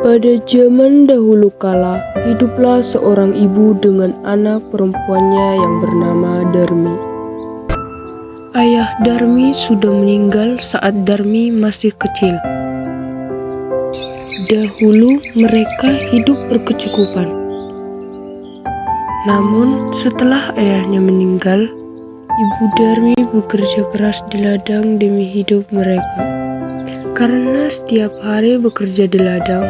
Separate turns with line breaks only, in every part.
Pada zaman dahulu kala, hiduplah seorang ibu dengan anak perempuannya yang bernama Darmi. Ayah Darmi sudah meninggal saat Darmi masih kecil. Dahulu mereka hidup berkecukupan. Namun setelah ayahnya meninggal, ibu Darmi bekerja keras di ladang demi hidup mereka. Karena setiap hari bekerja di ladang,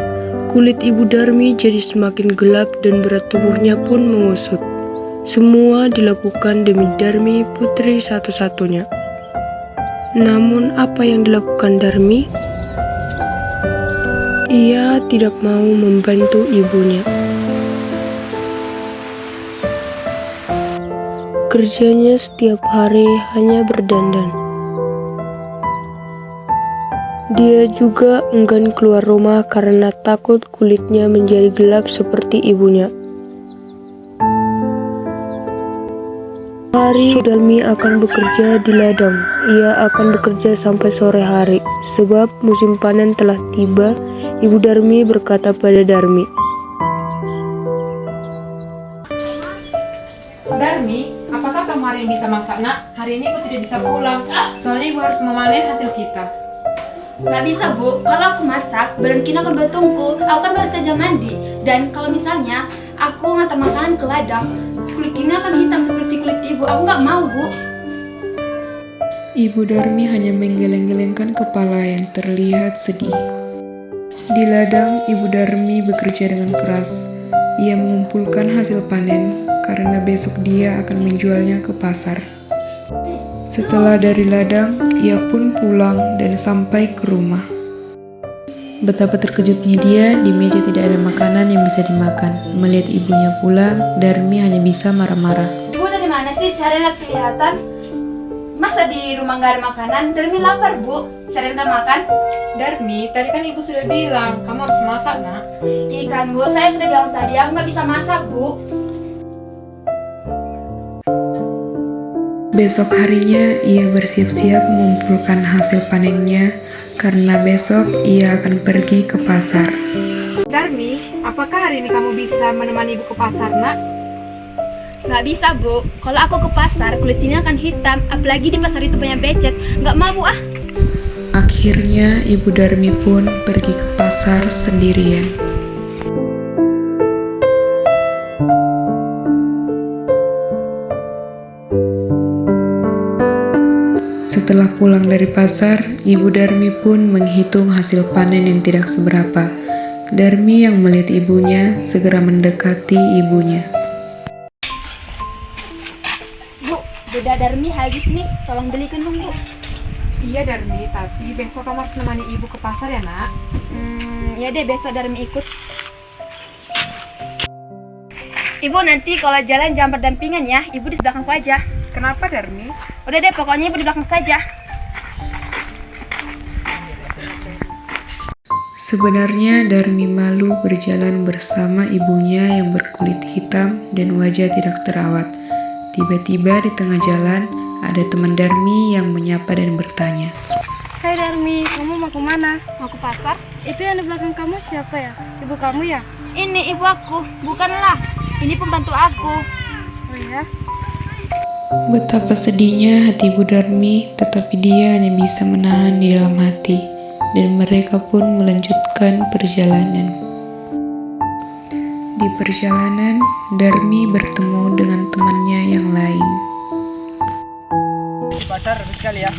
kulit ibu Darmi jadi semakin gelap dan berat tubuhnya pun mengusut. Semua dilakukan demi Darmi, putri satu-satunya. Namun apa yang dilakukan Darmi? Ia tidak mau membantu ibunya. Kerjanya setiap hari hanya berdandan. Dia juga enggan keluar rumah karena takut kulitnya menjadi gelap seperti ibunya. Hari Darmi akan bekerja di ladang. Ia akan bekerja sampai sore hari. Sebab musim panen telah tiba, ibu Darmi berkata pada Darmi,
Darmi, apakah kamu hari ini bisa masak, nak? Hari ini aku tidak bisa pulang, soalnya ibu harus memanen hasil kita.
Gak bisa, Bu. Kalau aku masak, badan Kina akan bertungku. Aku kan baru saja mandi. Dan kalau misalnya aku ngantar makanan ke ladang, kulit Kina akan hitam seperti kulit ibu. Aku gak mau, Bu.
Ibu Darmi hanya menggeleng-gelengkan kepala yang terlihat sedih. Di ladang, Ibu Darmi bekerja dengan keras. Ia mengumpulkan hasil panen karena besok dia akan menjualnya ke pasar. Setelah dari ladang, ia pun pulang dan sampai ke rumah. Betapa terkejutnya dia, di meja tidak ada makanan yang bisa dimakan. Melihat ibunya pulang, Darmi hanya bisa marah-marah.
Ibu dari mana sih? Seharian gak kelihatan. Masa di rumah gak ada makanan? Darmi lapar, Bu. Seharian gak makan?
Darmi, tadi kan ibu sudah bilang, kamu harus masak, nak.
Ikan, Bu. Saya sudah bilang tadi, aku gak bisa masak, Bu.
Besok harinya, ia bersiap-siap mengumpulkan hasil panennya karena besok ia akan pergi ke pasar.
Darmi, apakah hari ini kamu bisa menemani ibu ke pasar, nak?
Gak bisa, Bu. Kalau aku ke pasar, kulit ini akan hitam. Apalagi di pasar itu banyak becet. Gak mau, Bu, ah.
Akhirnya, Ibu Darmi pun pergi ke pasar sendirian. Setelah pulang dari pasar, Ibu Darmi pun menghitung hasil panen yang tidak seberapa. Darmi yang melihat ibunya segera mendekati ibunya.
Bu, beda Darmi habis nih. Tolong belikan dong, Bu.
Iya, Darmi, tapi besok kamu harus menemani ibu ke pasar ya, nak?
Ya deh, besok Darmi ikut. Ibu, nanti kalau jalan jangan berdampingan ya. Ibu di belakangku aja.
Kenapa, Darmi?
Udah deh, pokoknya ibu di belakang saja.
Sebenarnya Darmi malu berjalan bersama ibunya yang berkulit hitam dan wajah tidak terawat. Tiba-tiba di tengah jalan, ada teman Darmi yang menyapa dan bertanya.
Hai Darmi, kamu mau kemana?
Mau ke pasar?
Itu yang di belakang kamu siapa ya? Ibu kamu ya?
Ini ibu aku, bukanlah. Ini pembantu aku.
Oh ya?
Betapa sedihnya hati Ibu Darmi, tetapi dia hanya bisa menahan di dalam hati, dan mereka pun melanjutkan perjalanan. Di perjalanan, Darmi bertemu dengan temannya yang lain.
Di pasar habis sekali ya?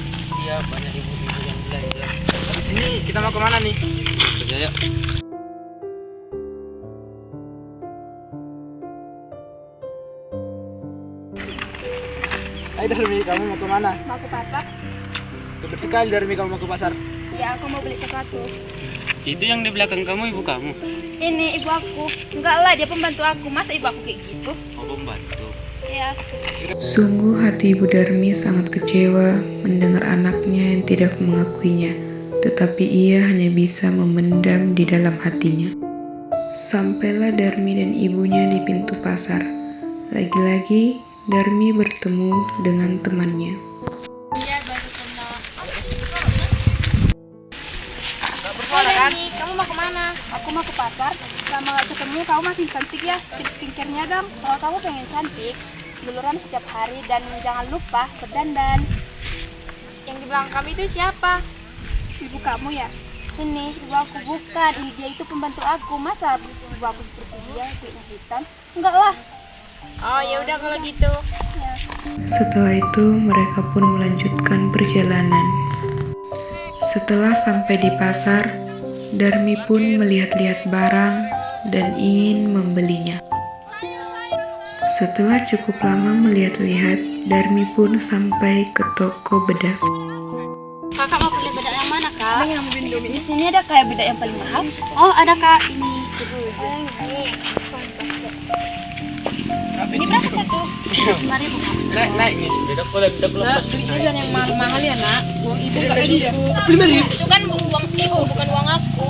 Iya, banyak ibu-ibu yang belanja. Di sini kita mau kemana nih? Kerja yuk. Hai Darmi, kamu mau kemana?
Mau ke pasar?
Cepat sekali Darmi kamu mau ke pasar.
Ya, aku mau beli sesuatu.
Itu yang di belakang kamu ibu kamu?
Ini ibu aku. Enggak lah, dia pembantu aku. Masa ibu aku kayak gitu?
Oh, pembantu.
Ya.
Sungguh hati Ibu Darmi sangat kecewa mendengar anaknya yang tidak mengakuinya, tetapi ia hanya bisa memendam di dalam hatinya. Sampailah Darmi dan ibunya di pintu pasar. Lagi-lagi Darmi bertemu dengan temannya.
Hai Darmi, kamu mau kemana? Aku mau ke pasar. Lama gak ketemu, kamu makin cantik ya. Skincare-nya dong. Kalau kamu pengen cantik, luluran setiap hari dan jangan lupa berdandan. Yang di belakang kami itu siapa? Ibu kamu ya? Ini ibu aku bukan. Ini dia itu pembantu aku. Masa ibu aku seperti dia, kulitnya hitam? Enggak lah. Oh ya udah kalau gitu. Ya.
Setelah itu mereka pun melanjutkan perjalanan. Setelah sampai di pasar, Darmi pun melihat-lihat barang dan ingin membelinya. Setelah cukup lama melihat-lihat, Darmi pun sampai ke toko bedak.
Kakak mau beli bedak yang mana kak? Yang di sini ada kayak bedak yang paling mahal. Oh ada kak, ini. Ini berapa satu? 5.000 kak.
Naik nih. Beda pula
Nak, itu jangan yang mahal-mahal ya nak. Uang ibu gak cukup.
Itu kan uang ibu, bukan uang aku.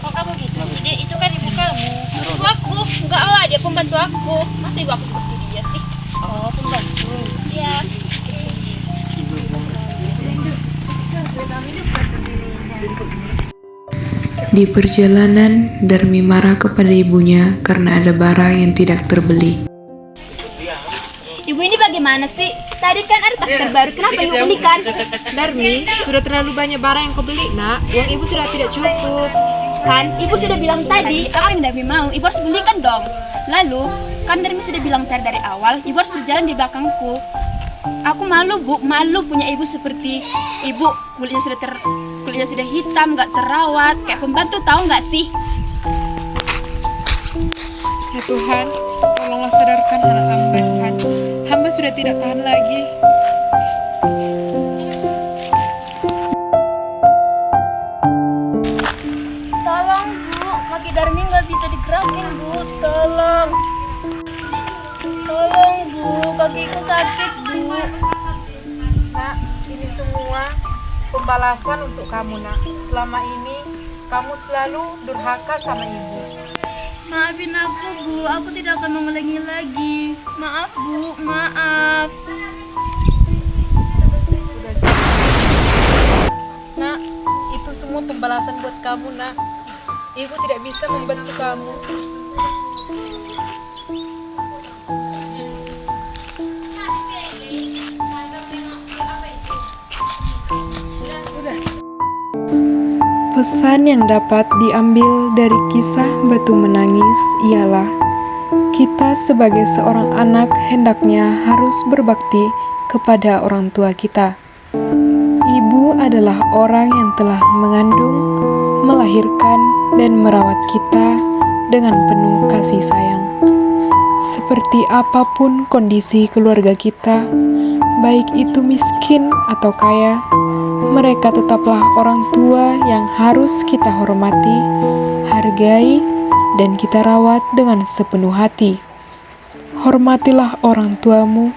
Kok kamu gitu? Itu kan ibu kamu. Ibu aku, enggak lah, dia pembantu aku. Masa ibu aku seperti dia sih? Oh, pembantu. Iya.
Di perjalanan, Darmi marah kepada ibunya karena ada barang yang tidak terbeli.
Ibu ini bagaimana sih? Tadi kan ada tas terbaru, kenapa ibu belikan?
Darmi, sudah terlalu banyak barang yang kau beli nak. Uang ibu sudah tidak cukup.
Kan ibu sudah bilang tadi, apa yang Darmi mau? Ibu harus belikan dong. Lalu, kan Darmi sudah bilang dari awal, ibu harus berjalan di belakangku. Aku malu bu, malu punya ibu seperti ibu. Kulitnya sudah hitam, gak terawat, kayak pembantu, tahu nggak sih?
Ya Tuhan, tolonglah sadarkan anak hamba Tuhan. Hamba sudah tidak tahan lagi.
Tolong bu, kaki Darmi nggak bisa digerakin bu, tolong. Tolong bu, kakiku sakit bu.
Nak, ini semua pembalasan untuk kamu nak. Selama ini kamu selalu durhaka sama ibu.
Maafin aku bu, aku tidak akan mengulangi lagi. Maaf bu, maaf.
Nak, itu semua pembalasan buat kamu nak. Ibu tidak bisa membantu kamu.
Pesan yang dapat diambil dari kisah Batu Menangis ialah kita sebagai seorang anak hendaknya harus berbakti kepada orang tua kita. Ibu adalah orang yang telah mengandung, melahirkan, dan merawat kita dengan penuh kasih sayang. Seperti apapun kondisi keluarga kita, baik itu miskin atau kaya, mereka tetaplah orang tua yang harus kita hormati, hargai, dan kita rawat dengan sepenuh hati. Hormatilah orang tuamu,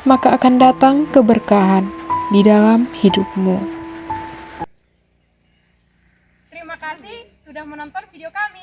maka akan datang keberkahan di dalam hidupmu.
Terima kasih sudah menonton video kami.